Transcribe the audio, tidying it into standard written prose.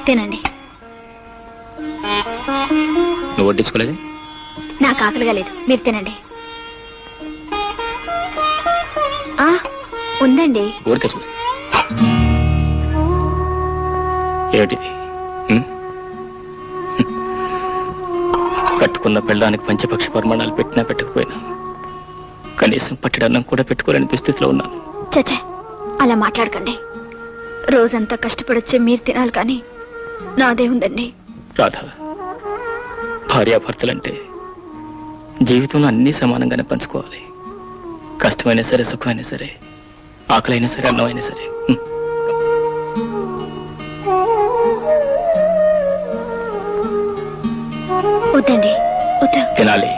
తినండి. నువ్వు వడ్డించుకోలేదు? నాకు ఆకలిగా లేదు, మీరు తినండి. ఉందండి. ఊరికే చూస్తా. ఏమిటిది? కట్టుకున్న పెళ్ళడానికి పంచపక్ష పరిమాణాలు పెట్టినా పెట్టకపోయినా కనీసం పట్టడన్నం కూడా పెట్టుకోలేని దుస్థితిలో ఉన్నాను. చచ్చే, అలా మాట్లాడకండి. రోజంతా కష్టపడొచ్చే మీరు తినాలి, కానీ నాదే ఉందండి. రాధా, భార్యాభర్తలంటే జీవితంలో అన్నీ సమానంగానే పంచుకోవాలి. కష్టమైనా సరే, సుఖమైనా సరే, ఆకలైనా సరే, అన్నమైనా సరే. వద్దండి, వద్దు. తినాలి.